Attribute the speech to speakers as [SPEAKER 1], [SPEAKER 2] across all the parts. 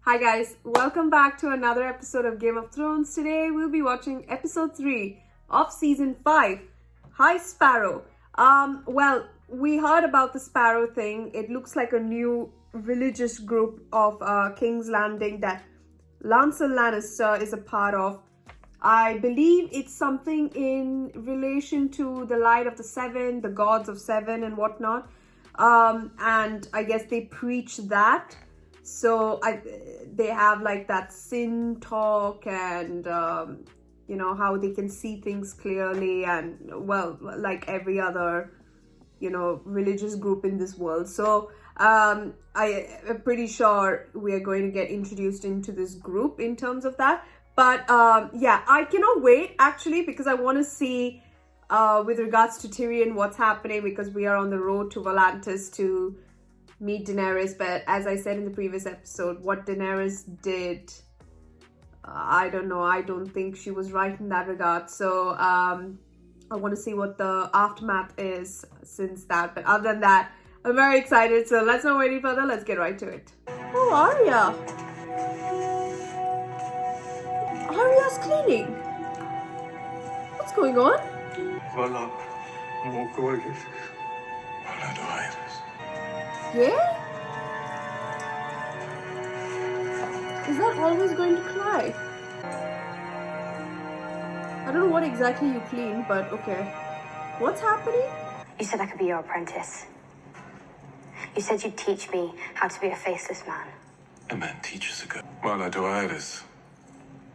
[SPEAKER 1] Hi guys, welcome back to another episode of Game of Thrones. Today we'll be watching episode 3 of season 5, Hi Sparrow. Well, we heard about the Sparrow thing. It looks like a new religious group of King's Landing that Lancel Lannister is a part of. I believe it's something in relation to the Light of the Seven, the gods of Seven and whatnot. And I guess they preach that. So they have like that sin talk and, how they can see things clearly and, well, like every other, religious group in this world. So I'm pretty sure we are going to get introduced into this group in terms of that. But yeah, I cannot wait actually because I want to see with regards to Tyrion what's happening because we are on the road to Volantis to meet Daenerys. But as I said in the previous episode, what Daenerys did, I don't know. I don't think she was right in that regard. So I want to see what the aftermath is since that. But other than that, I'm very excited. So let's not wait any further. Let's get right to it. Oh, Arya. Arya's cleaning. What's going on?
[SPEAKER 2] Voila, more gorgeous. Voila,
[SPEAKER 1] Yeah? Is that always going to cry? I don't know what exactly you clean, but okay. What's happening?
[SPEAKER 3] You said I could be your apprentice. You said you'd teach me how to be a faceless man.
[SPEAKER 2] A man teaches a girl. Voila,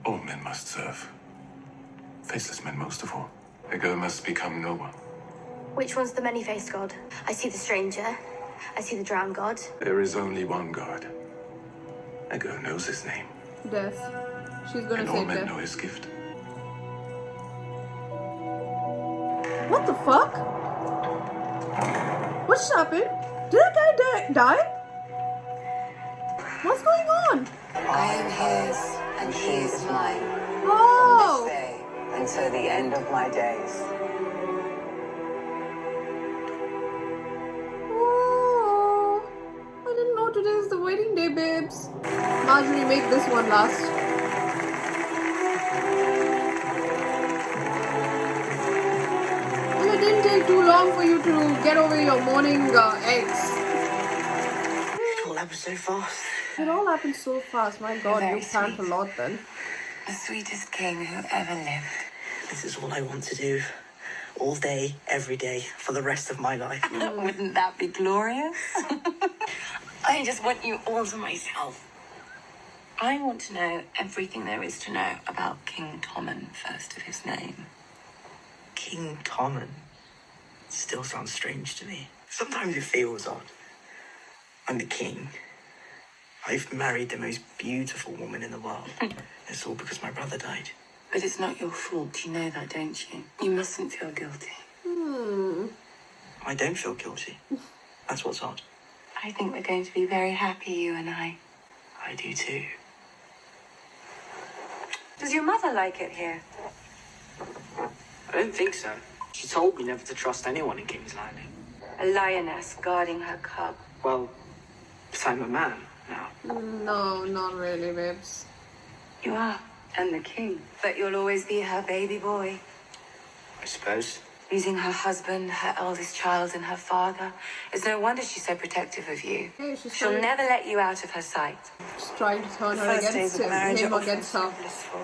[SPEAKER 2] all men must serve. Faceless men most of all. A girl must become no one.
[SPEAKER 3] Which one's the many-faced god? I see the stranger. I see the drowned god.
[SPEAKER 2] There is only one god. A girl knows his name.
[SPEAKER 1] Death. She's gonna
[SPEAKER 2] and
[SPEAKER 1] say
[SPEAKER 2] all men
[SPEAKER 1] death.
[SPEAKER 2] know his gift.
[SPEAKER 1] What the fuck? What just happened? Did that guy die? What's going on?
[SPEAKER 4] I am his, and he is mine.
[SPEAKER 1] Oh!
[SPEAKER 4] From this day until the end of my days.
[SPEAKER 1] Oh, I didn't know today is the wedding day, babes. Marjorie, make this one last. Well, it didn't take too long for you to get over your morning eggs.
[SPEAKER 4] It all happened so fast.
[SPEAKER 1] It all happened so fast. My God,
[SPEAKER 4] Very
[SPEAKER 1] you planned a
[SPEAKER 4] sweet.
[SPEAKER 1] lot then.
[SPEAKER 4] The sweetest king who ever lived. This is all I want to do. All day, every day, for the rest of my life. Wouldn't that be glorious? I just want you all to myself. I want to know everything there is to know about King Tommen, first of his name. King Tommen? Still sounds strange to me. Sometimes it feels odd. I'm the king. I've married the most beautiful woman in the world. It's all because my brother died. But it's not your fault, you know that, don't you? You mustn't feel guilty. I don't feel guilty. That's what's odd. I think we're going to be very happy, you and I. I do too.
[SPEAKER 3] Does your mother like it here?
[SPEAKER 5] I don't think so. She told me never to trust anyone in King's Landing.
[SPEAKER 3] A lioness guarding her cub.
[SPEAKER 5] Well, but I'm a man now.
[SPEAKER 1] No, not really, babes.
[SPEAKER 3] You are. And the king. But you'll always be her baby boy.
[SPEAKER 5] I suppose.
[SPEAKER 3] Losing her husband, her eldest child, and her father. It's no wonder she's so protective of you.
[SPEAKER 1] Hey, she's
[SPEAKER 3] She'll
[SPEAKER 1] trying,
[SPEAKER 3] never let you out of her sight.
[SPEAKER 1] she's trying to turn her
[SPEAKER 4] First days
[SPEAKER 1] against
[SPEAKER 4] of marriage
[SPEAKER 1] him
[SPEAKER 4] are
[SPEAKER 1] against
[SPEAKER 4] often
[SPEAKER 1] her.
[SPEAKER 4] so blissful.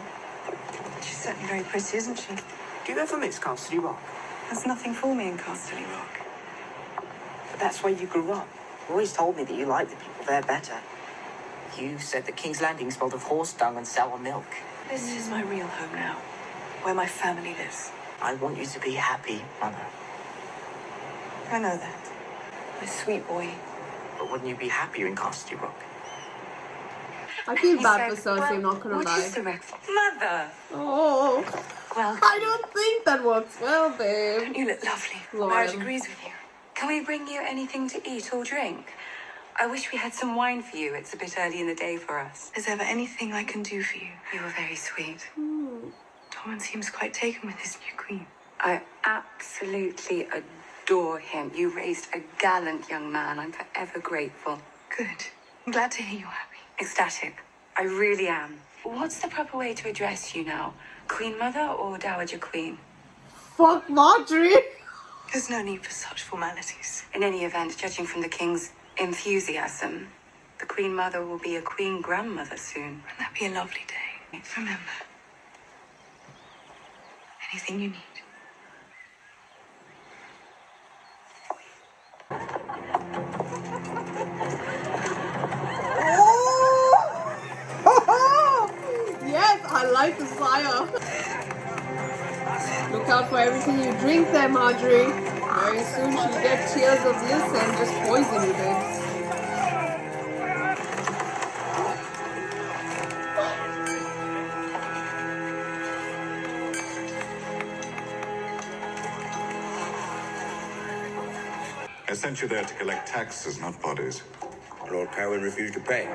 [SPEAKER 4] She's certainly very pretty, isn't she?
[SPEAKER 5] Do you ever miss Casterly Rock?
[SPEAKER 4] There's nothing for me in Casterly Rock.
[SPEAKER 5] But that's where you grew up. You always told me that you liked the people there better. You said that King's Landing smelled of horse dung and sour milk.
[SPEAKER 4] This is my real home now, where my family lives.
[SPEAKER 5] I want you to be happy, Mother.
[SPEAKER 4] I know that. My sweet boy.
[SPEAKER 5] But wouldn't you be happier in Casterly Rock?
[SPEAKER 1] I feel
[SPEAKER 3] He
[SPEAKER 1] bad for
[SPEAKER 3] said,
[SPEAKER 1] Cersei, not gonna
[SPEAKER 3] what
[SPEAKER 1] lie.
[SPEAKER 3] is the wreck for? Mother!
[SPEAKER 1] Oh,
[SPEAKER 3] Well,
[SPEAKER 1] I don't think that works well, babe.
[SPEAKER 4] You look lovely.
[SPEAKER 1] Loyal.
[SPEAKER 4] Marriage agrees with you.
[SPEAKER 3] can we bring you anything to eat or drink? I wish we had some wine for you. It's a bit early in the day for us.
[SPEAKER 4] Is there ever anything I can do for you?
[SPEAKER 3] You were very sweet.
[SPEAKER 4] Tommen seems quite taken with his new queen.
[SPEAKER 3] I absolutely adore him. You raised a gallant young man. I'm forever grateful.
[SPEAKER 4] Good. I'm glad to hear you're happy.
[SPEAKER 3] Ecstatic. I really am. What's the proper way to address you now? Queen Mother or Dowager Queen?
[SPEAKER 1] Fuck Marjorie.
[SPEAKER 3] There's no need for such formalities. In any event, judging from the King's enthusiasm, the Queen Mother will be a Queen Grandmother soon. Wouldn't that be a lovely day? Remember, anything you need.
[SPEAKER 1] Yes, I like the fire. Look out for everything you drink there, Marjorie. Very soon she'll get tears of bliss and just poison you then.
[SPEAKER 2] I sent you there to collect taxes, not bodies.
[SPEAKER 6] Lord Carwin refused to pay.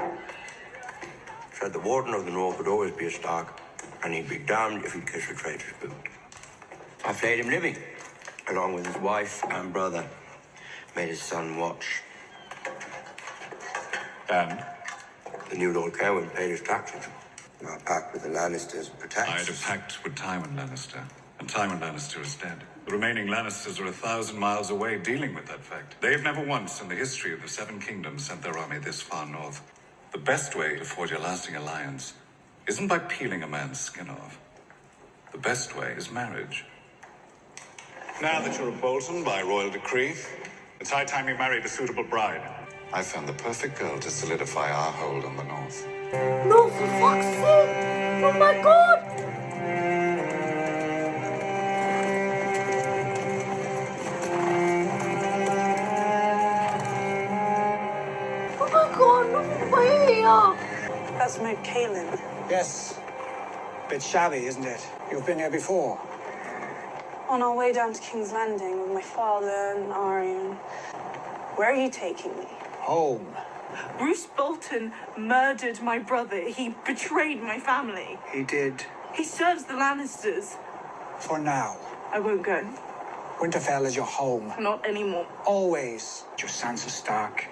[SPEAKER 6] Said the warden of the North would always be a Stark, and he'd be damned if he'd kiss a traitor's boot. I flayed him living, along with his wife and brother. Made his son watch.
[SPEAKER 2] And?
[SPEAKER 6] The new Lord Carwin paid his taxes. Our pact with the Lannisters protects
[SPEAKER 2] I had a
[SPEAKER 6] us.
[SPEAKER 2] pact with Tywin Lannister, and Tywin Lannister is dead. The remaining Lannisters are 1,000 miles away dealing with that fact. They've never once in the history of the Seven Kingdoms sent their army this far north. The best way to forge a lasting alliance isn't by peeling a man's skin off. The best way is marriage. Now that you're a Bolton by royal decree, it's high time you married a suitable bride. I found the perfect girl to solidify our hold on the north.
[SPEAKER 1] No, for fuck's sake! Oh my god! Oh my god, no way!
[SPEAKER 7] That's Maid Kaelin.
[SPEAKER 8] Yes. Bit shabby, isn't it? You've been here before.
[SPEAKER 7] On our way down to King's Landing with my father and Arya. Where are you taking me?
[SPEAKER 8] Home.
[SPEAKER 7] Bruce Bolton murdered my brother. He betrayed my family.
[SPEAKER 8] He did.
[SPEAKER 7] He serves the Lannisters.
[SPEAKER 8] For now.
[SPEAKER 7] I won't go.
[SPEAKER 8] Winterfell is your home.
[SPEAKER 7] Not anymore.
[SPEAKER 8] Always. You're Sansa Stark,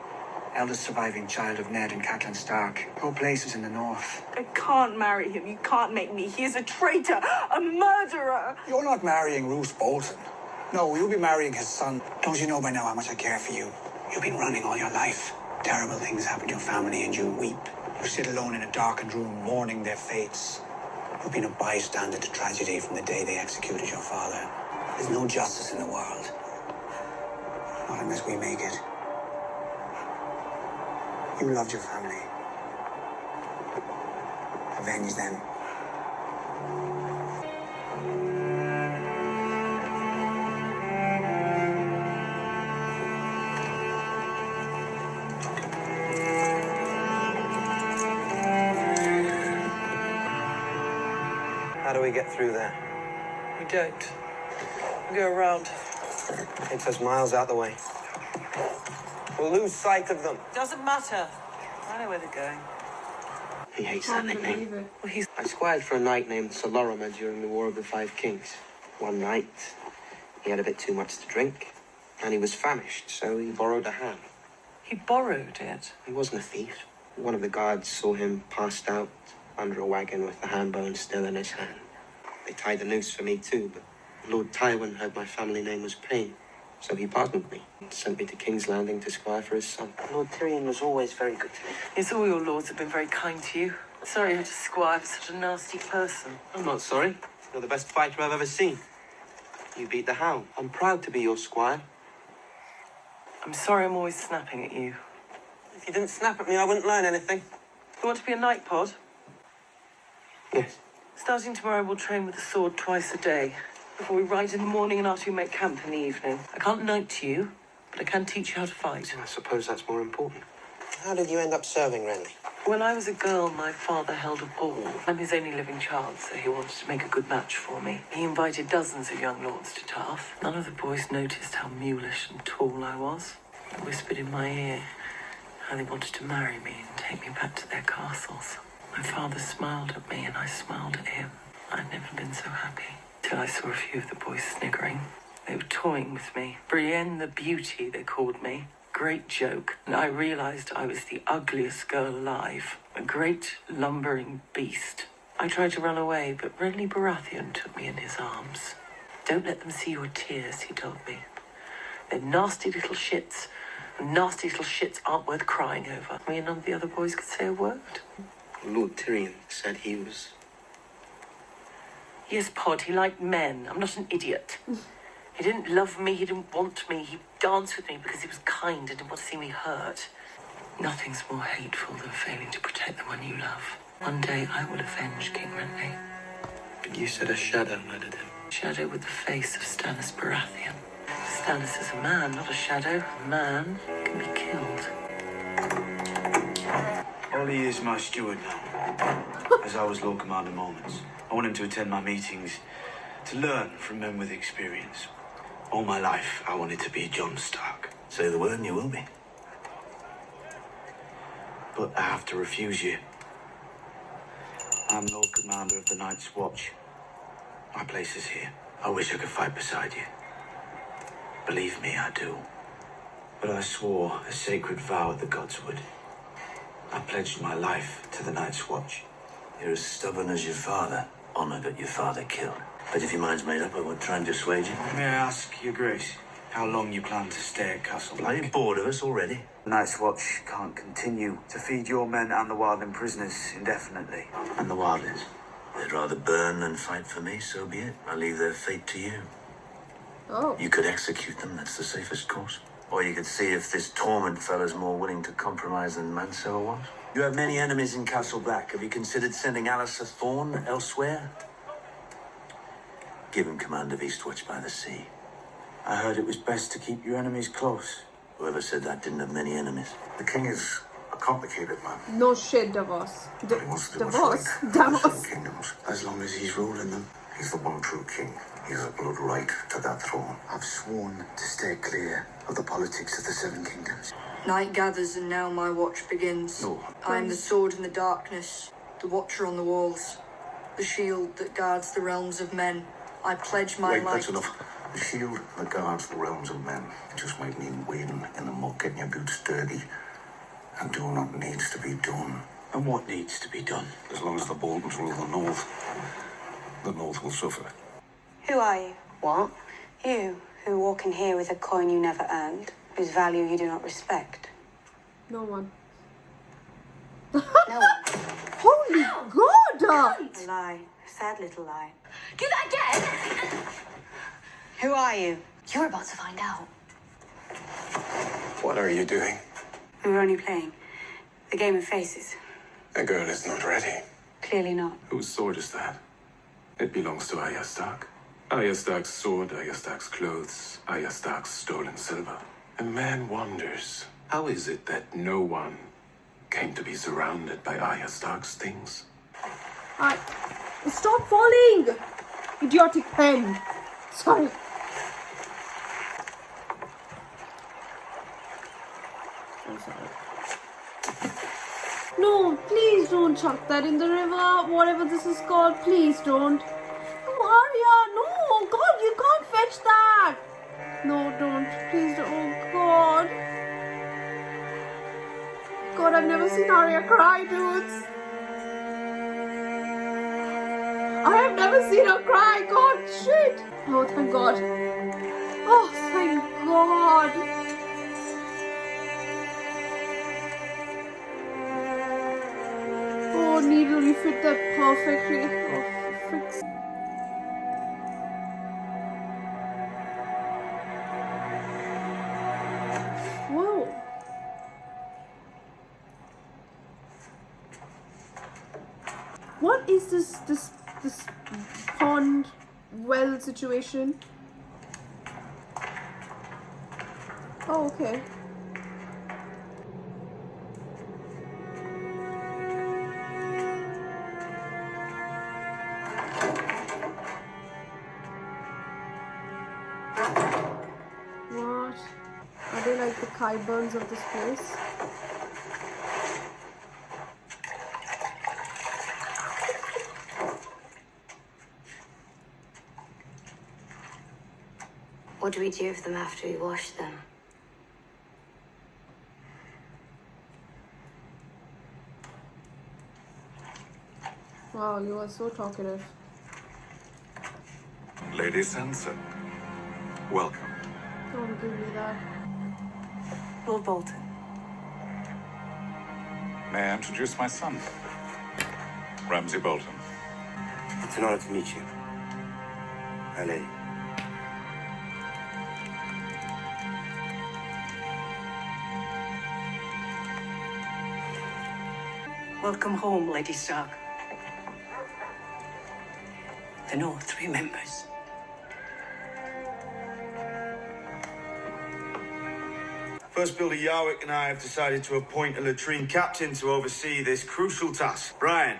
[SPEAKER 8] eldest surviving child of Ned and Catelyn Stark. Your place is in the north.
[SPEAKER 7] I can't marry him. You can't make me. He is a traitor, a murderer.
[SPEAKER 8] You're not marrying Roose Bolton. No, you'll be marrying his son. Don't you know by now how much I care for you? You've been running all your life. Terrible things happen to your family and you weep. You sit alone in a darkened room mourning their fates. You've been a bystander to tragedy from the day they executed your father. There's no justice in the world. Not unless we make it. You loved your family. Avenge them.
[SPEAKER 6] How do we get through there?
[SPEAKER 5] We don't. We go around.
[SPEAKER 6] Takes us miles out the way. We'll lose sight of them.
[SPEAKER 5] Doesn't matter. I know where they're going.
[SPEAKER 6] He hates that
[SPEAKER 1] Can't believe
[SPEAKER 6] nickname.
[SPEAKER 1] it.
[SPEAKER 5] Well, he's...
[SPEAKER 6] I squired for a knight named Sir Lorimer during the War of the Five Kings. One night, he had a bit too much to drink, and he was famished, so he borrowed a ham.
[SPEAKER 5] He borrowed it.
[SPEAKER 6] He wasn't a thief. One of the guards saw him passed out under a wagon with the ham bone still in his hand. They tied the noose for me too, but Lord Tywin heard my family name was Payne, so he pardoned me and sent me to King's Landing to squire for his son. Lord Tyrion was always very good to me.
[SPEAKER 5] Yes, all your lords have been very kind to you. Sorry you had to squire for such a nasty person.
[SPEAKER 6] I'm not sorry. You're the best fighter I've ever seen. You beat the hound. I'm proud to be your squire.
[SPEAKER 5] I'm sorry I'm always snapping at you.
[SPEAKER 6] If you didn't snap at me, I wouldn't learn anything.
[SPEAKER 5] You want to be a night pod?
[SPEAKER 6] Yes.
[SPEAKER 5] Starting tomorrow, we'll train with the sword twice a day. Before we ride in the morning and after we make camp in the evening. I can't knight to you, but I can teach you how to fight.
[SPEAKER 6] I suppose that's more important. How did you end up serving Renly?
[SPEAKER 5] When I was a girl, my father held a ball. I'm his only living child, so he wanted to make a good match for me. He invited dozens of young lords to Tarth. None of the boys noticed how mulish and tall I was. They whispered in my ear how they wanted to marry me and take me back to their castles. My father smiled at me and I smiled at him. I'd never been so happy till I saw a few of the boys sniggering. They were toying with me. Brienne the Beauty, they called me. Great joke. And I realised I was the ugliest girl alive. A great lumbering beast. I tried to run away, but Renly Baratheon took me in his arms. Don't let them see your tears, he told me. They're nasty little shits, and nasty little shits aren't worth crying over. Me and none of the other boys could say a word.
[SPEAKER 6] Lord Tyrion said he was...
[SPEAKER 5] Yes, Pod, he liked men. I'm not an idiot. He didn't love me, he didn't want me. He danced with me because he was kind and didn't want to see me hurt. Nothing's more hateful than failing to protect the one you love. One day I will avenge King Renly.
[SPEAKER 6] You said a shadow murdered him.
[SPEAKER 5] Shadow with the face of Stannis Baratheon. Stannis is a man, not a shadow. A man can be killed.
[SPEAKER 9] Ollie is my steward now, as I was Lord Commander moments. I want him to attend my meetings, to learn from men with experience. All my life, I wanted to be Jon Stark.
[SPEAKER 10] Say the word and you will be.
[SPEAKER 9] But I have to refuse you. I'm Lord Commander of the Night's Watch. My place is here. I wish I could fight beside you. Believe me, I do. But I swore a sacred vow at the gods would. I pledged my life to the Night's Watch.
[SPEAKER 10] You're as stubborn as your father. Honor got your father killed. But if your mind's made up, I won't try and dissuade you.
[SPEAKER 9] May I ask, Your Grace, how long you plan to stay at Castle
[SPEAKER 10] Are
[SPEAKER 9] Black?
[SPEAKER 10] you bored of us already?
[SPEAKER 9] The Night's Watch can't continue to feed your men and the wildling prisoners indefinitely. And the wildlings.
[SPEAKER 10] They'd rather burn than fight for me, so be it. I leave their fate to you.
[SPEAKER 1] Oh.
[SPEAKER 10] You could execute them, that's the safest course. Or you could see if this Torment fella's more willing to compromise than Manso was. You have many enemies in Castle Black. Have you considered sending Alistair Thorne elsewhere? Give him command of Eastwatch by the Sea.
[SPEAKER 9] I heard it was best to keep your enemies close.
[SPEAKER 10] Whoever said that didn't have many enemies.
[SPEAKER 11] The king is a complicated man.
[SPEAKER 1] No shit, Davos.
[SPEAKER 11] But he wants to do
[SPEAKER 1] Davos.
[SPEAKER 11] what's right for the
[SPEAKER 1] Davos.
[SPEAKER 11] Seven Kingdoms.
[SPEAKER 6] As long as he's ruling them.
[SPEAKER 11] He's the one true king. He has a blood right to that throne.
[SPEAKER 6] I've sworn to stay clear of the politics of the Seven Kingdoms.
[SPEAKER 12] Night gathers and now my watch begins.
[SPEAKER 6] No.
[SPEAKER 12] I am the sword in the darkness, the watcher on the walls, the shield that guards the realms of men. I pledge my
[SPEAKER 11] Wait,
[SPEAKER 12] life.
[SPEAKER 11] that's enough. The shield that guards the realms of men. It just might mean wading in the muck, getting your boots dirty, and doing what needs to be done.
[SPEAKER 9] And what needs to be done?
[SPEAKER 11] As long as the Boltons rule the North will suffer.
[SPEAKER 3] Who are you?
[SPEAKER 6] What?
[SPEAKER 3] You, who walk in here with a coin you never earned, whose value you do not respect.
[SPEAKER 1] No one.
[SPEAKER 3] No one.
[SPEAKER 1] Holy God!
[SPEAKER 3] A lie. A sad little lie.
[SPEAKER 12] Do that again!
[SPEAKER 3] Who are you?
[SPEAKER 12] You're about to find out.
[SPEAKER 11] What are you doing?
[SPEAKER 3] We were only playing. The game of faces.
[SPEAKER 11] The girl is not ready.
[SPEAKER 3] Clearly not.
[SPEAKER 13] Whose sword is that? It belongs to Arya Stark. Arya Stark's sword, Arya Stark's clothes, Arya Stark's stolen silver. A man wonders, how is it that no one came to be surrounded by Arya Stark's things?
[SPEAKER 1] Stop falling! Idiotic pen. Sorry. I'm sorry. No, please don't chuck that in the river, whatever this is called. Please don't. No, Arya, no, God, you can't fetch that. No, don't. Please don't. Oh, God. God, I've never seen Arya cry, dudes. I have never seen her cry. God, shit. Oh, thank God. Oh, thank God. Oh, needle, you fit that perfectly. Oh, fix. Whoa. What is this pond well situation? Oh, okay. What? Are they like the Kyburns of this place?
[SPEAKER 3] What do we do with them after we wash them?
[SPEAKER 1] Wow, you are so talkative.
[SPEAKER 2] Lady Sansa, welcome.
[SPEAKER 1] Don't give me that.
[SPEAKER 5] Lord Bolton.
[SPEAKER 2] May I introduce my son, Ramsay Bolton?
[SPEAKER 6] It's an honor to meet you, my lady.
[SPEAKER 4] Welcome home, Lady Stark. The North remembers.
[SPEAKER 10] First Builder Yarwick and I have decided to appoint a latrine captain to oversee this crucial task. Brian.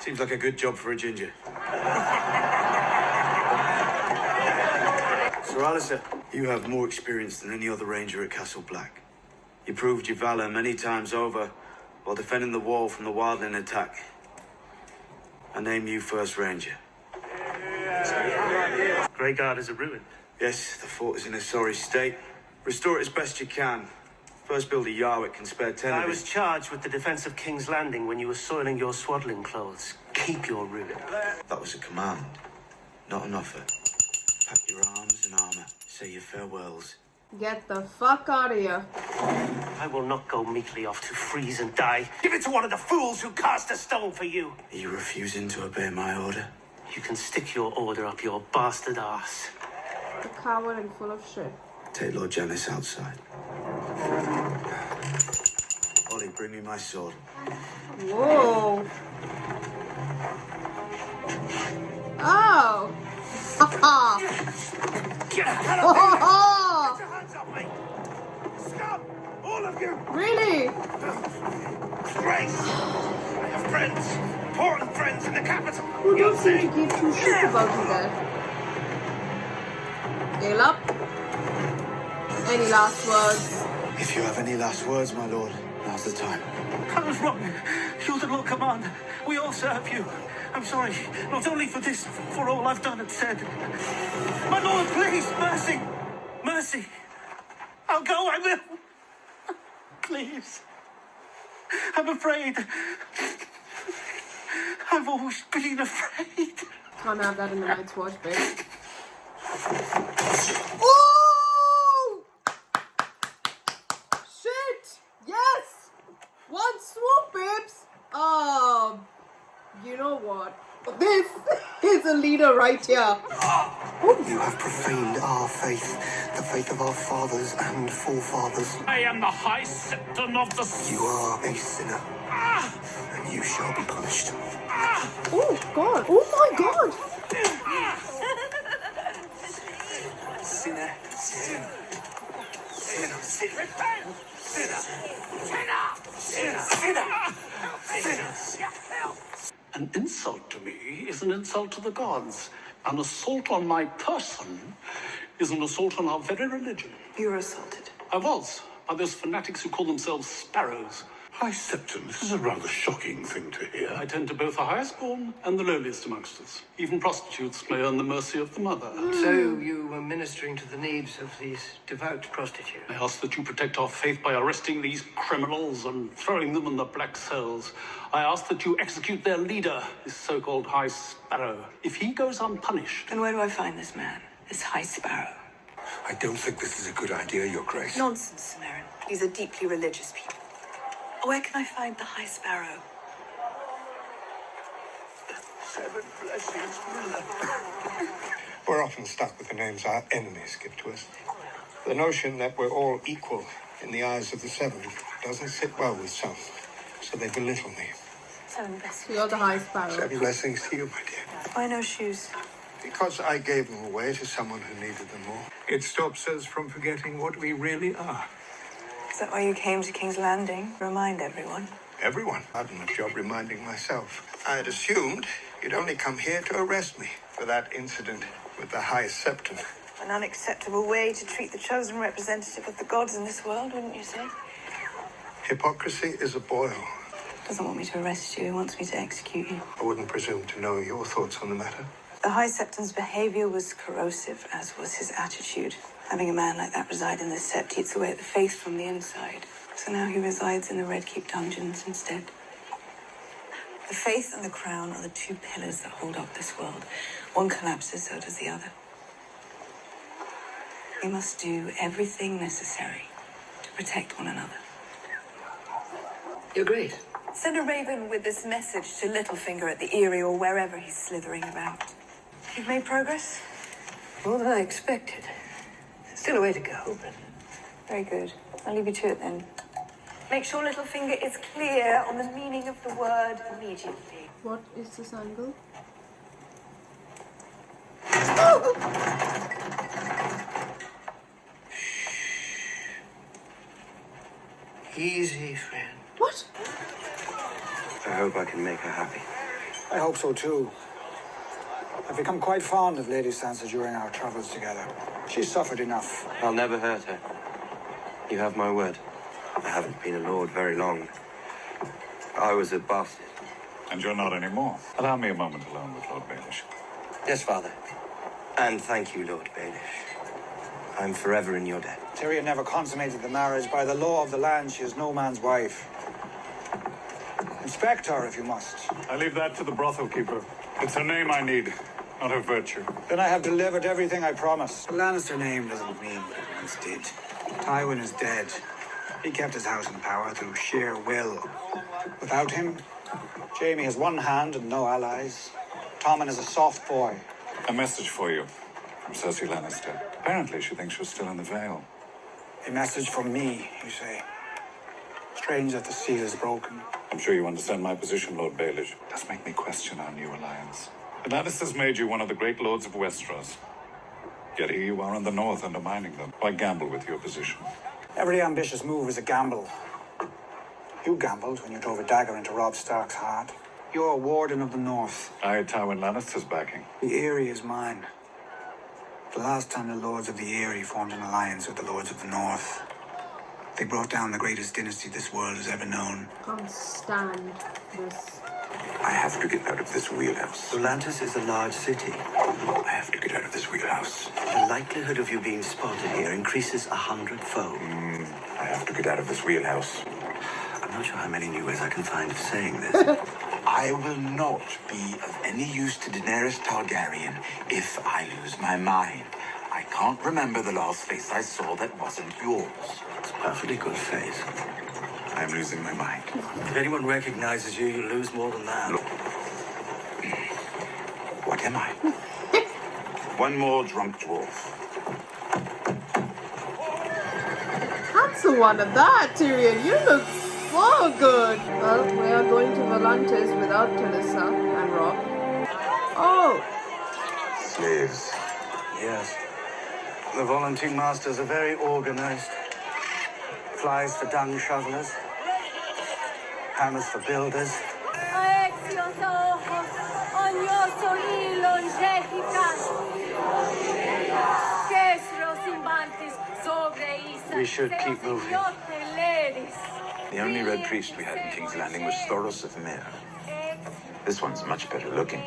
[SPEAKER 10] Seems like a good job for a ginger. Sir Alistair, you have more experience than any other ranger at Castle Black. You proved your valor many times over while defending the wall from the wildling attack. I name you First Ranger.
[SPEAKER 14] Greyguard is a ruin.
[SPEAKER 10] Yes, the fort is in a sorry state. Restore it as best you can. First Builder Yarwick can spare 10
[SPEAKER 14] I
[SPEAKER 10] of
[SPEAKER 14] was
[SPEAKER 10] his...
[SPEAKER 14] charged with the defense of King's Landing when you were soiling your swaddling clothes. Keep your ruin.
[SPEAKER 10] That was a command, not an offer. Pack your arms and armor. Say your farewells.
[SPEAKER 1] Get the fuck out of here.
[SPEAKER 14] I will not go meekly off to freeze and die. Give it to one of the fools who cast a stone for you.
[SPEAKER 10] Are you refusing to obey my order?
[SPEAKER 14] You can stick your order up your bastard ass.
[SPEAKER 1] The coward and full of shit.
[SPEAKER 10] Take Lord Janice outside. Ollie, bring me my sword.
[SPEAKER 1] Whoa. Oh. Haha.
[SPEAKER 14] Get out
[SPEAKER 1] Oh,
[SPEAKER 14] of here!
[SPEAKER 1] oh,
[SPEAKER 14] Get your hands off me! Stop! All of you!
[SPEAKER 1] really?
[SPEAKER 14] Grace! I have friends. Important friends in the capital.
[SPEAKER 1] You don't seem to give two shits about you there. Caleb? Any last words?
[SPEAKER 10] If you have any last words, my lord, now's the time.
[SPEAKER 14] I was wrong. You're the Lord Commander. We all serve you. I'm sorry, not only for this, for all I've done and said. My lord, please, mercy. Mercy. I'll go, I will. Please. I'm afraid. I've always been afraid.
[SPEAKER 1] Can't have that in the Night's Watch, babe. Oh! Shit! Yes! One swoop, babes! You know what? This is a leader right here.
[SPEAKER 8] You have profaned our faith, the faith of our fathers and forefathers.
[SPEAKER 14] I am the High Septon of the...
[SPEAKER 8] You are a sinner, and you shall be punished.
[SPEAKER 1] Oh, God. Oh, my God.
[SPEAKER 8] Sinner, sinner, sinner, sinner,
[SPEAKER 14] Repent!
[SPEAKER 8] sinner,
[SPEAKER 14] Sinner!
[SPEAKER 8] sinner, sinner, sinner.
[SPEAKER 15] An insult to me is an insult to the gods. An assault on my person is an assault on our very religion.
[SPEAKER 4] You were assaulted.
[SPEAKER 15] I was, by those fanatics who call themselves Sparrows.
[SPEAKER 13] High Septon, this is a rather shocking thing to hear.
[SPEAKER 15] I tend to both the highest born and the lowliest amongst us. Even prostitutes may earn the mercy of the mother.
[SPEAKER 16] So you were ministering to the needs of these devout prostitutes?
[SPEAKER 15] I ask that you protect our faith by arresting these criminals and throwing them in the black cells. I ask that you execute their leader, this so-called High Sparrow. If he goes unpunished...
[SPEAKER 4] And where do I find this man, this High Sparrow?
[SPEAKER 11] I don't think this is a good idea, Your Grace.
[SPEAKER 4] Nonsense, Samarin. These are deeply religious people. Where can I find the High Sparrow?
[SPEAKER 11] 7 blessings, We're often stuck with the names our enemies give to us. The notion that we're all equal in the eyes of the Seven doesn't sit well with some, so they belittle me.
[SPEAKER 4] 7 blessings.
[SPEAKER 1] You're the High Sparrow.
[SPEAKER 11] 7 blessings to you, my dear.
[SPEAKER 4] Why no shoes?
[SPEAKER 11] Because I gave them away to someone who needed them more. It stops us from forgetting what we really are.
[SPEAKER 4] Is that why you came to King's Landing? Remind everyone.
[SPEAKER 11] Everyone. I had enough job reminding myself. I had assumed you'd only come here to arrest me for that incident with the High Septon.
[SPEAKER 4] An unacceptable way to treat the chosen representative of the gods in this world, wouldn't you say?
[SPEAKER 11] Hypocrisy is a boil.
[SPEAKER 4] Doesn't want me to arrest you, he wants me to execute you.
[SPEAKER 11] I wouldn't presume to know your thoughts on the matter.
[SPEAKER 4] The High Septon's behavior was corrosive, as was his attitude. Having a man like that reside in the Sept eats away at the faith from the inside. So now he resides in the Red Keep dungeons instead.
[SPEAKER 3] The faith and the crown are the two pillars that hold up this world. One collapses, so does the other. We must do everything necessary to protect one another.
[SPEAKER 16] You're great.
[SPEAKER 3] Send a raven with this message to Littlefinger at the Eyrie or wherever he's slithering about. You've made progress?
[SPEAKER 16] More than I expected. Still a way to go, but...
[SPEAKER 3] Very good. I'll leave you to it then. Make sure Littlefinger is clear on the meaning of the word immediately.
[SPEAKER 1] What is this angle?
[SPEAKER 16] Easy, friend.
[SPEAKER 1] What?
[SPEAKER 6] I hope I can make her happy.
[SPEAKER 8] I hope so too. I've become quite fond of Lady Sansa during our travels together. She's suffered enough.
[SPEAKER 6] I'll never hurt her. You have my word. I haven't been a lord very long. I was a bastard.
[SPEAKER 2] And you're not anymore. Allow me a moment alone with Lord Baelish.
[SPEAKER 6] Yes, Father. And thank you, Lord Baelish. I'm forever in your debt.
[SPEAKER 8] Tyrion never consummated the marriage. By the law of the land, she is no man's wife. Inspect her if you must.
[SPEAKER 2] I leave that to the brothel keeper. It's her name I need, not her virtue.
[SPEAKER 8] Then I have delivered everything I promised. The Lannister name doesn't mean what it once did. Tywin is dead. He kept his house in power through sheer will. Without him, Jaime has one hand and no allies. Tommen is a soft boy.
[SPEAKER 2] A message for you from Cersei Lannister. Apparently, she thinks you're still in the Vale.
[SPEAKER 8] A message from me, you say. Strange that the seal is broken.
[SPEAKER 2] I'm sure you understand my position, Lord Baelish. It does make me question our new alliance. The Lannisters made you one of the great lords of Westeros. Yet here you are in the north undermining them. Why gamble with your position?
[SPEAKER 8] Every ambitious move is a gamble. You gambled when you drove a dagger into Robb Stark's heart. You're a warden of the north.
[SPEAKER 2] I had Tywin Lannister's backing.
[SPEAKER 8] The Eyrie is mine. The last time the Lords of the Eyrie formed an alliance with the Lords of the North, they brought down the greatest dynasty this world has ever known.
[SPEAKER 1] Can't stand this.
[SPEAKER 10] I have to get out of this wheelhouse.
[SPEAKER 6] Volantis is a large city.
[SPEAKER 10] I have to get out of this wheelhouse.
[SPEAKER 6] The likelihood of you being spotted here increases 100-fold.
[SPEAKER 10] I have to get out of this wheelhouse.
[SPEAKER 6] I'm not sure how many new ways I can find of saying this.
[SPEAKER 10] I will not be of any use to Daenerys Targaryen if I lose my mind. I can't remember the last face I saw that wasn't yours.
[SPEAKER 6] It's a perfectly good face.
[SPEAKER 10] I'm losing my mind.
[SPEAKER 6] If anyone recognizes you, you lose more than that.
[SPEAKER 10] Look. What am I? One more drunk dwarf.
[SPEAKER 1] That's the one of that, Tyrion. You look so good. Well, we are going to Volantis without Talissa and Rob. Oh.
[SPEAKER 10] Slaves.
[SPEAKER 6] Yes. The volunteer masters are very organized. Flies for dung shovelers. Hammers for builders. We should keep moving.
[SPEAKER 10] The only red priest we had in King's Landing was Thoros of Myr. This one's much better looking.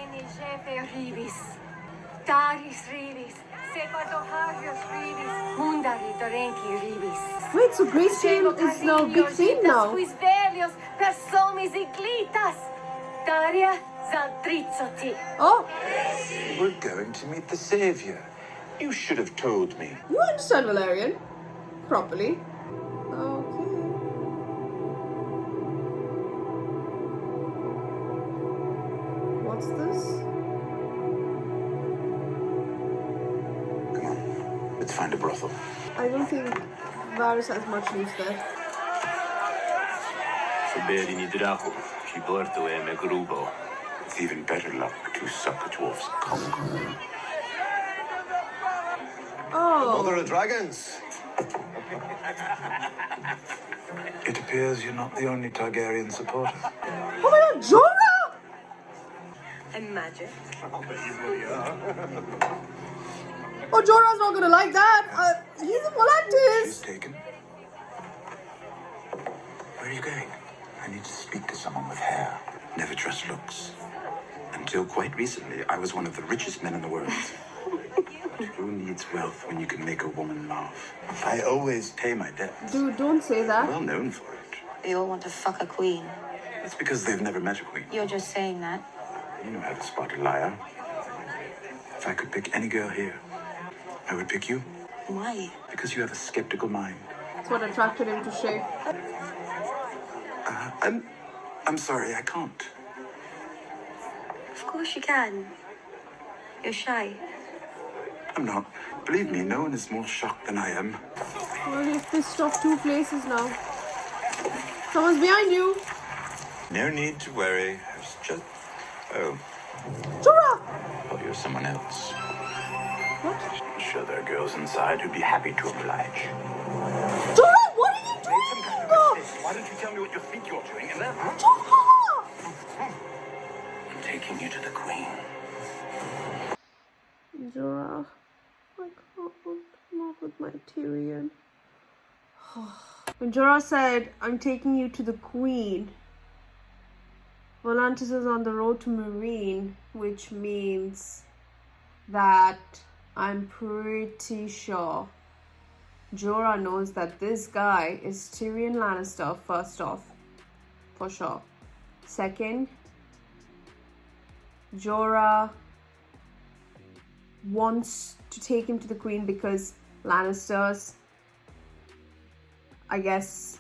[SPEAKER 1] Wait, so Grace Jane is now big theme now? Oh,
[SPEAKER 10] We're going to meet the Savior. You should have told me.
[SPEAKER 1] you understand Valerian properly. Okay. What's this?
[SPEAKER 10] Come on, let's find a brothel.
[SPEAKER 1] I don't think Varys has much use there.
[SPEAKER 10] It's even better luck to suck a dwarf's cock.
[SPEAKER 1] Oh.
[SPEAKER 11] Mother of dragons.
[SPEAKER 10] It appears you're not the only Targaryen supporter.
[SPEAKER 1] Oh my god, Jorah!
[SPEAKER 3] And magic.
[SPEAKER 1] Oh, Jorah's not gonna like that. He's a Volantis.
[SPEAKER 10] She's taken. Where are you going? I need to speak to someone with hair. Never trust looks. Until quite recently, I was one of the richest men in the world. But who needs wealth when you can make a woman laugh? I always pay my debts.
[SPEAKER 1] Dude, don't say that.
[SPEAKER 10] Well known for it.
[SPEAKER 3] They all want to fuck a queen.
[SPEAKER 9] That's because they've never met a queen.
[SPEAKER 3] You're just saying that.
[SPEAKER 9] You know how to spot a liar. If I could pick any girl here, I would pick you.
[SPEAKER 3] Why?
[SPEAKER 9] Because you have a skeptical mind.
[SPEAKER 1] That's what attracted him to Shay.
[SPEAKER 9] I'm sorry, I can't.
[SPEAKER 3] Of course you can. You're shy.
[SPEAKER 9] I'm not. Believe me, no one is more shocked than I am.
[SPEAKER 1] Well, you've pissed off 2 places now. Someone's behind you.
[SPEAKER 9] No need to worry. It's just... Oh.
[SPEAKER 1] Jorah!
[SPEAKER 9] Oh, you're someone else.
[SPEAKER 1] What?
[SPEAKER 9] I'm sure there are girls inside who'd be happy to oblige.
[SPEAKER 1] Jorah, what are you doing?
[SPEAKER 9] Why don't you tell me what you think you're doing and then...
[SPEAKER 1] Jorah!
[SPEAKER 9] I'm taking you to the queen.
[SPEAKER 1] Jorah, I can't. Not with my Tyrion. When Jorah said, I'm taking you to the queen, Volantis is on the road to Meereen, which means that I'm pretty sure Jorah knows that this guy is Tyrion Lannister, first off, for sure. Second, Jorah wants to take him to the queen because Lannisters, I guess,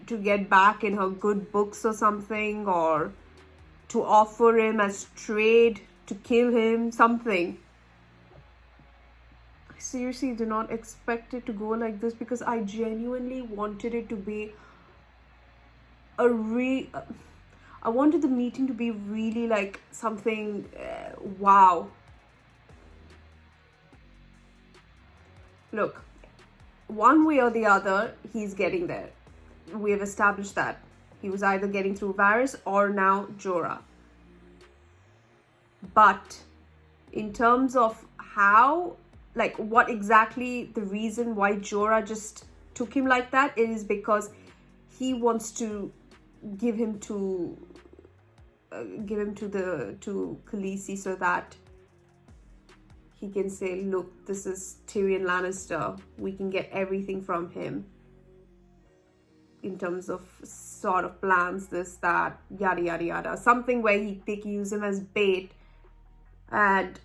[SPEAKER 1] to get back in her good books or something, or to offer him as trade, to kill him, something. I seriously do not expect it to go like this because I genuinely wanted it to be I wanted the meeting to be really like something wow. Look, one way or the other, he's getting there. We have established that. He was either getting through Varys or now Jorah. But in terms of how, like what exactly the reason why Jorah just took him like that, it is because he wants to give him to Khaleesi so that he can say, look, this is Tyrion Lannister. We can get everything from him in terms of sort of plans, this, that, yada, yada, yada. Something where they can use him as bait and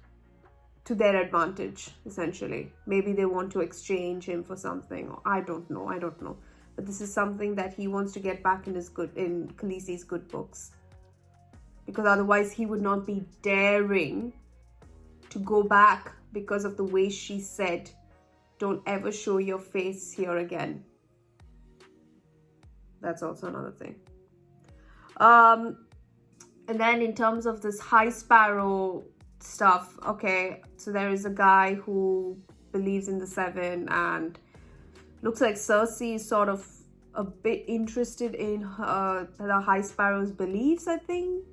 [SPEAKER 1] to their advantage, essentially. Maybe they want to exchange him for something. I don't know. But this is something that he wants to get back in Khaleesi's good books. Because otherwise he would not be daring to go back because of the way she said, don't ever show your face here again. That's also another thing. And then in terms of this High Sparrow stuff, okay, so there is a guy who believes in the Seven, and looks like Cersei is sort of a bit interested in the High Sparrow's beliefs, I think.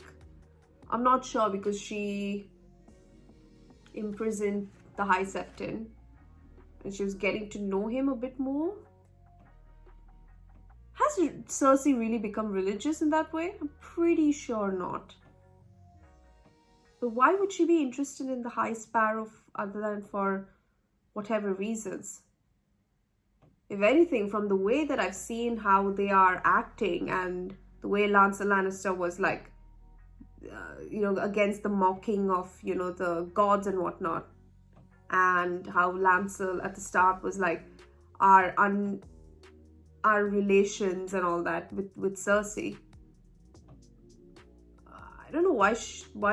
[SPEAKER 1] I'm not sure because she imprisoned the High Septon and she was getting to know him a bit more. Has Cersei really become religious in that way? I'm pretty sure not. But why would she be interested in the High Sparrow other than for whatever reasons? If anything, from the way that I've seen how they are acting and the way Lancel Lannister was like, against the mocking of, the gods and whatnot. And how Lancel at the start was like, our relations and all that with Cersei. I don't know why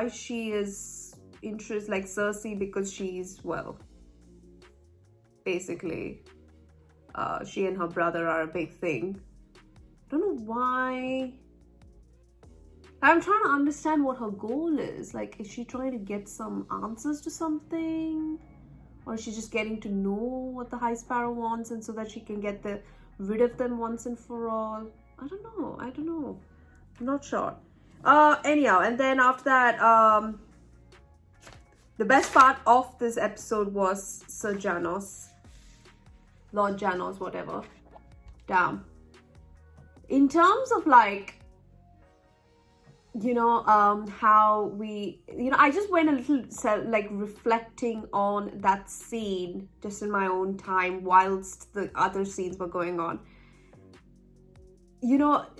[SPEAKER 1] she is interested like Cersei, because she's, well, basically, she and her brother are a big thing. I don't know why. I'm trying to understand what her goal is. Like, is she trying to get some answers to something? Or is she just getting to know what the High Sparrow wants, and so that she can get rid of them once and for all? I don't know. I'm not sure. Anyhow, and then after that, the best part of this episode was Sir Janos. Lord Janos, whatever. Damn. In terms of like, how we, I just went a little reflecting on that scene just in my own time whilst the other scenes were going on.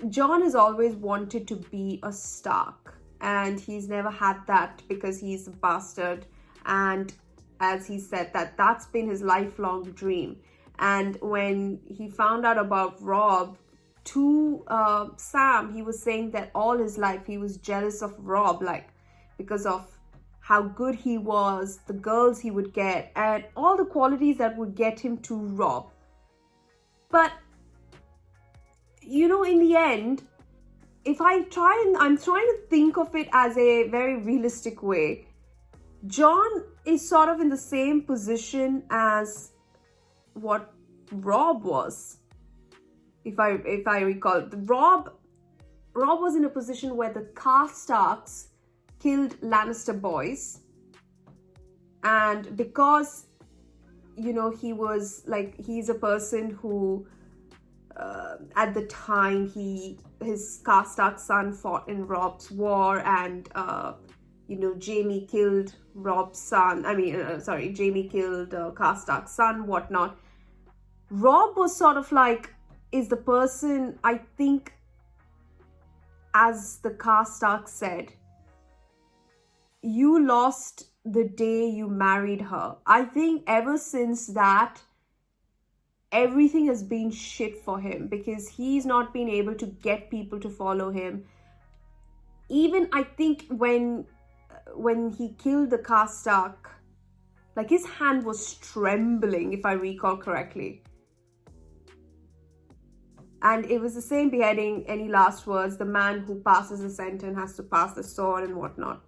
[SPEAKER 1] John has always wanted to be a Stark, and he's never had that because he's a bastard. And as he said, that's been his lifelong dream. And when he found out about Robb, to Sam, he was saying that all his life he was jealous of Robb, like because of how good he was, the girls he would get, and all the qualities that would get him to Robb. But in the end, if I'm trying to think of it as a very realistic way, John is sort of in the same position as what Robb was. If I recall, Robb was in a position where the Karstarks killed Lannister boys, and because he was like, he's a person who at the time his Karstark son fought in Robb's war, and Jaime killed Robb's son. Jaime killed Karstark's son, whatnot. Robb was sort of like, is the person, I think, as the Karstark said, you lost the day you married her. I think ever since that, everything has been shit for him because he's not been able to get people to follow him. Even I think when he killed the Karstark, like his hand was trembling, if I recall correctly. And it was the same beheading. Any last words? The man who passes the sentence has to pass the sword and whatnot.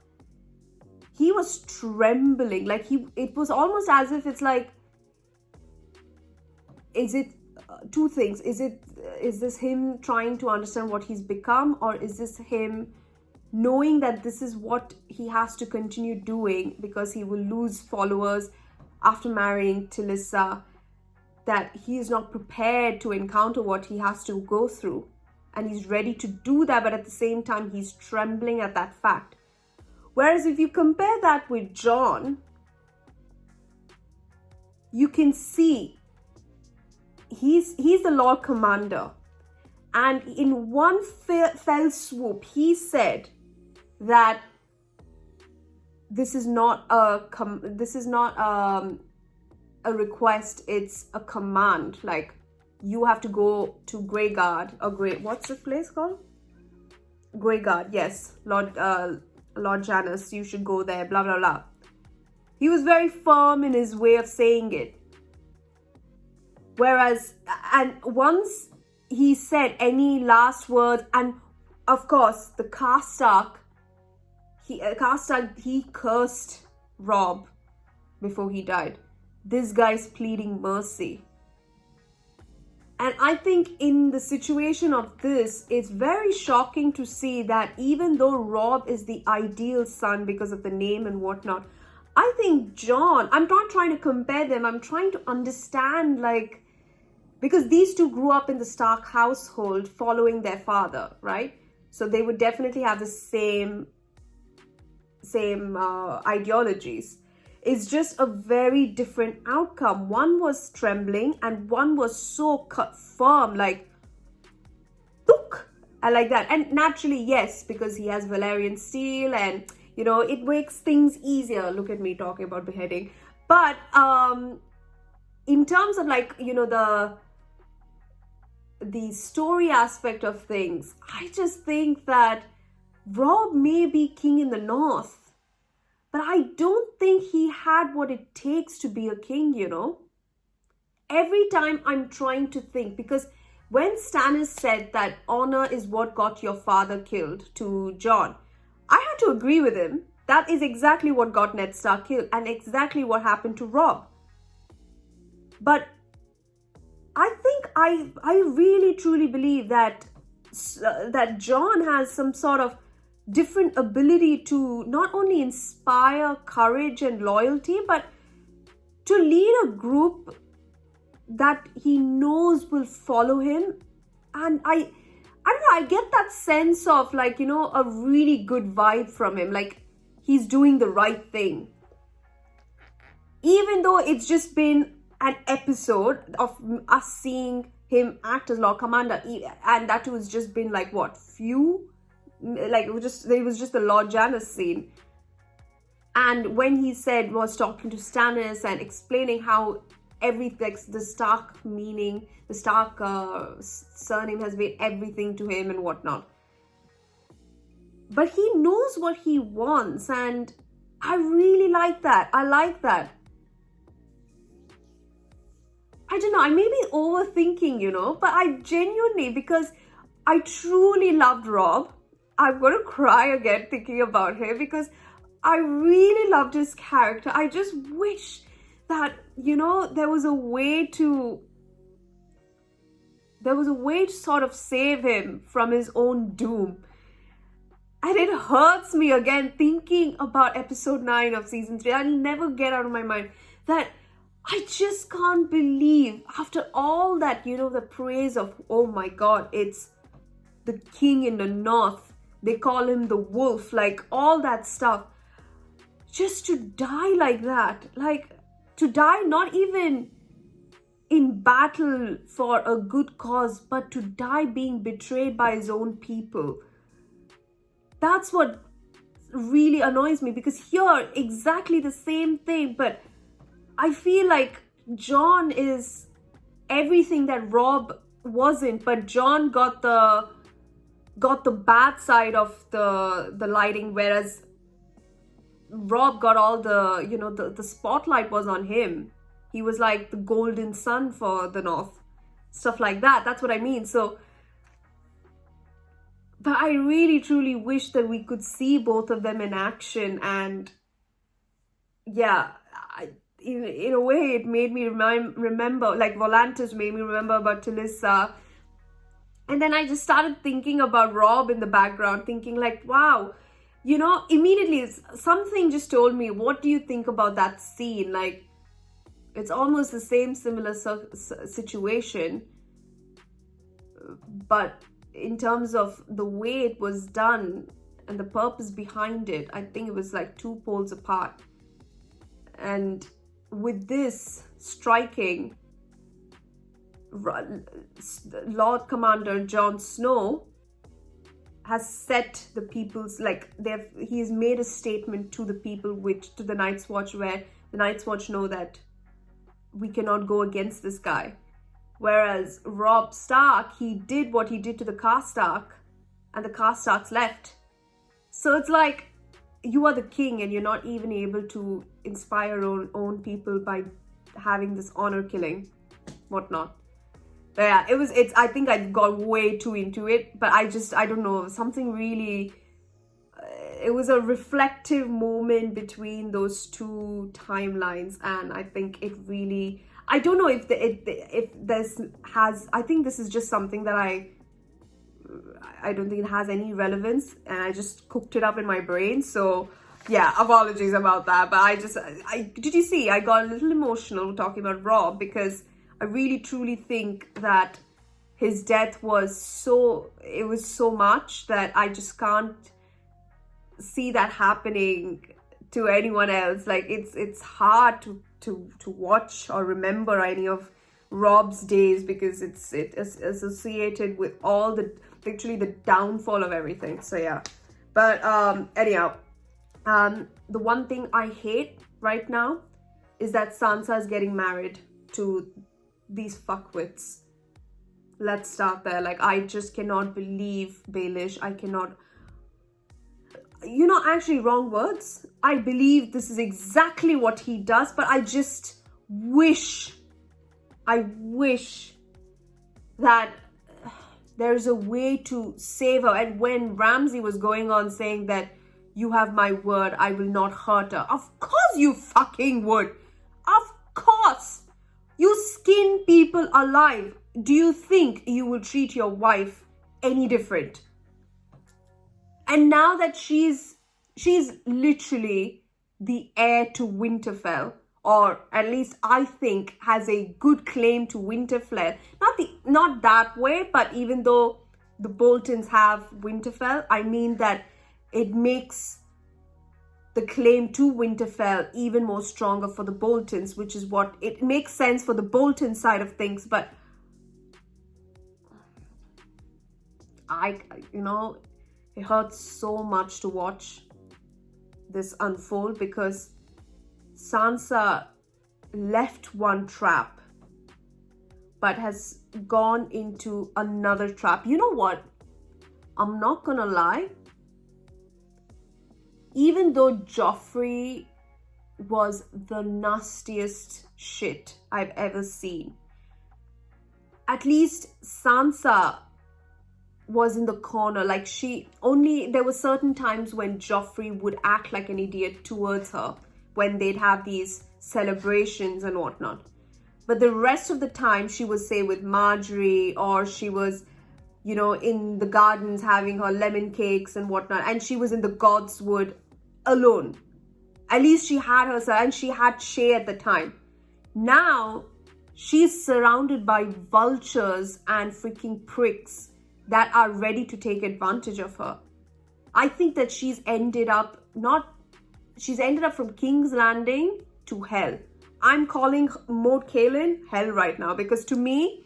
[SPEAKER 1] He was trembling. Like it was almost as if it's like, is it two things? Is this him trying to understand what he's become, or is this him knowing that this is what he has to continue doing because he will lose followers after marrying Talisa, that he is not prepared to encounter what he has to go through, and he's ready to do that, but at the same time he's trembling at that fact. Whereas if you compare that with John, you can see he's the Lord Commander, and in one fell swoop he said that this is not a request, it's a command. Like, you have to go to Greyguard, or what's the place called? Greyguard, yes. Lord Janus, you should go there, blah blah blah. He was very firm in his way of saying it. Whereas, and once he said any last words, and of course the Karstark, he cursed Robb before he died. This guy's pleading mercy. And I think in the situation of this, it's very shocking to see that even though Robb is the ideal son because of the name and whatnot, I think John, I'm not trying to compare them, I'm trying to understand, like, because these two grew up in the Stark household following their father, right? So they would definitely have the same ideologies. It's just a very different outcome. One was trembling and one was so firm, like, look, I like that. And naturally, yes, because he has Valyrian steel and, it makes things easier. Look at me talking about beheading. But in terms of, like, the story aspect of things, I just think that Robb may be king in the north, but I don't think he had what it takes to be a king, Every time I'm trying to think, because when Stannis said that honor is what got your father killed to Jon, I had to agree with him. That is exactly what got Ned Stark killed and exactly what happened to Robb. But I think I really truly believe that Jon has some sort of different ability to not only inspire courage and loyalty, but to lead a group that he knows will follow him. And I don't know, I get that sense of, like, a really good vibe from him, like he's doing the right thing. Even though it's just been an episode of us seeing him act as Lord Commander, and that was just been like what few, like it was just the Lord Janus scene. And when he was talking to Stannis and explaining how everything, the Stark meaning, the Stark surname has been everything to him and whatnot. But he knows what he wants, and I really like that. I like that. I don't know, I may be overthinking, but I genuinely, because I truly loved Rob. I'm going to cry again thinking about him because I really loved his character. I just wish that, there was a way to sort of save him from his own doom. And it hurts me again thinking about episode 9 of season 3. I'll never get out of my mind that I just can't believe, after all that, the praise of, oh my God, it's the king in the north. They call him the wolf, like all that stuff. Just to die like that, like to die not even in battle for a good cause, but to die being betrayed by his own people. That's what really annoys me, because here, exactly the same thing, but I feel like Jon is everything that Rob wasn't, but Jon got the bad side of the lighting, whereas Rob got all the spotlight was on him. He was like the golden sun for the North, stuff like that. That's what I mean. So, but I really truly wish that we could see both of them in action, and yeah, in a way it made me remember, like Volantis made me remember about Talissa. And then I just started thinking about Rob in the background, thinking like, wow, immediately something just told me, what do you think about that scene? Like, it's almost the same similar situation, but in terms of the way it was done and the purpose behind it, I think it was like two poles apart. And with this striking, Lord Commander Jon Snow has set the people's, like, he has made a statement to the people, to the Night's Watch, where the Night's Watch know that we cannot go against this guy. Whereas Robb Stark, he did what he did to the Karstark, and the Karstarks left. So it's like, you are the king and you're not even able to inspire your own people by having this honor killing, whatnot. But yeah, I think I got way too into it, but I don't know, something really, it was a reflective moment between those two timelines, and I think it really, I don't know if this has, I think this is just something that I don't think it has any relevance, and I just cooked it up in my brain. So yeah, apologies about that. But did you see, I got a little emotional talking about Rob, because I really truly think that his death was so much that I just can't see that happening to anyone else. Like, it's hard to watch or remember any of Rob's days, because it's associated with all literally the downfall of everything. So yeah, but anyhow, the one thing I hate right now is that Sansa is getting married to these fuckwits. Let's start there. Like, I just cannot believe Baelish. I cannot, actually, wrong words. I believe this is exactly what he does, but I just wish that there's a way to save her. And when Ramsay was going on saying that, you have my word, I will not hurt her. Of course you fucking would. Of course. You skin people alive. Do you think you will treat your wife any different? And now that she's literally the heir to Winterfell, or at least I think has a good claim to Winterfell. Not that way, but even though the Boltons have Winterfell, I mean that it makes the claim to Winterfell even more stronger for the Boltons, which is what it makes sense for the Bolton side of things. But it hurts so much to watch this unfold, because Sansa left one trap but has gone into another trap. You know what? I'm not gonna lie. Even though Joffrey was the nastiest shit I've ever seen, at least Sansa was in the corner. Like, there were certain times when Joffrey would act like an idiot towards her when they'd have these celebrations and whatnot. But the rest of the time, she was, say, with Marjorie, or she was, in the gardens having her lemon cakes and whatnot, and she was in the Godswood alone. At least she had herself, and she had Shay at the time. Now, she's surrounded by vultures and freaking pricks that are ready to take advantage of her. I think that she's ended up from King's Landing to hell. I'm calling Moat Cailin hell right now, because to me,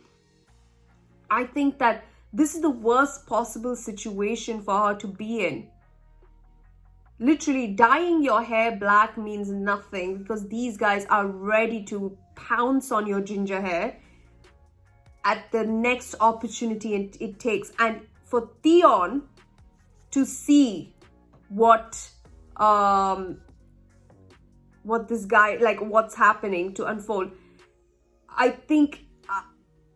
[SPEAKER 1] I think that this is the worst possible situation for her to be in. Literally, dyeing your hair black means nothing, because these guys are ready to pounce on your ginger hair at the next opportunity it takes. And for Theon to see what this guy, like, what's happening to unfold, I think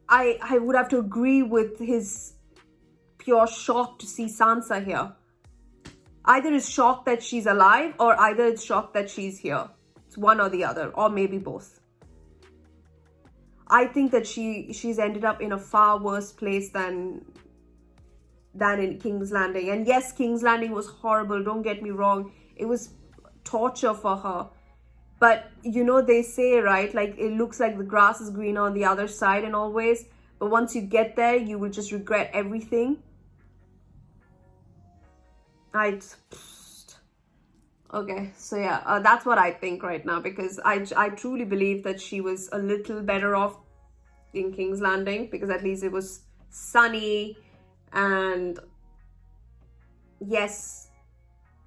[SPEAKER 1] I would have to agree with his pure shock to see Sansa here. Either it's shock that she's alive, or either it's shock that she's here. It's one or the other, or maybe both. I think that she's ended up in a far worse place than in King's Landing. And yes, King's Landing was horrible, don't get me wrong. It was torture for her. But, they say, right, like, it looks like the grass is greener on the other side and always. But once you get there, you will just regret everything. Okay, so yeah, that's what I think right now, because I truly believe that she was a little better off in King's Landing, because at least it was sunny, and yes,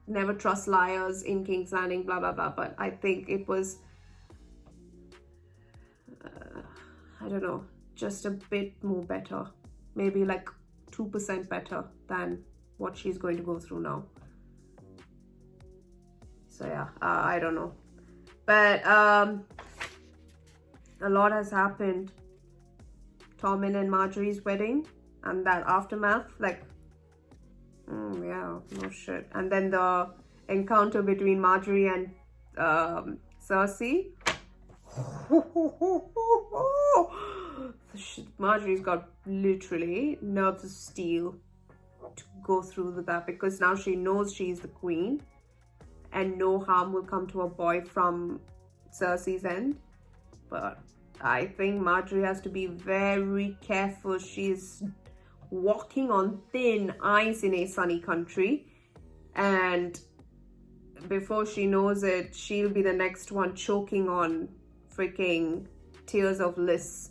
[SPEAKER 1] never trust liars in King's Landing, blah blah blah, but I think it was I don't know, just a bit more better, maybe like 2% better than what she's going to go through now. So yeah, I don't know, but a lot has happened. Tommen and Marjorie's wedding and that aftermath, like, yeah, no shit. And then the encounter between Marjorie and Cersei. Marjorie's got literally nerves of steel to go through with that, because now she knows she's the queen and no harm will come to a boy from Cersei's end. But I think Marjorie has to be very careful. She's walking on thin ice in a sunny country, and before she knows it, she'll be the next one choking on freaking tears of bliss.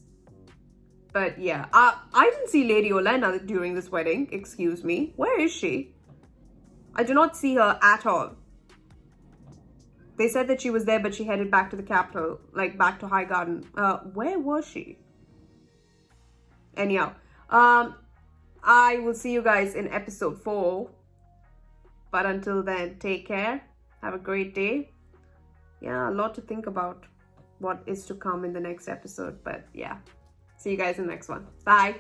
[SPEAKER 1] But yeah, I didn't see Lady Olenna during this wedding. Excuse me, where is she? I do not see her at all. They said that she was there, but she headed back to the capital, like back to Highgarden. Where was she? Anyhow, I will see you guys in episode 4. But until then, take care. Have a great day. Yeah, a lot to think about what is to come in the next episode. But yeah, see you guys in the next one. Bye.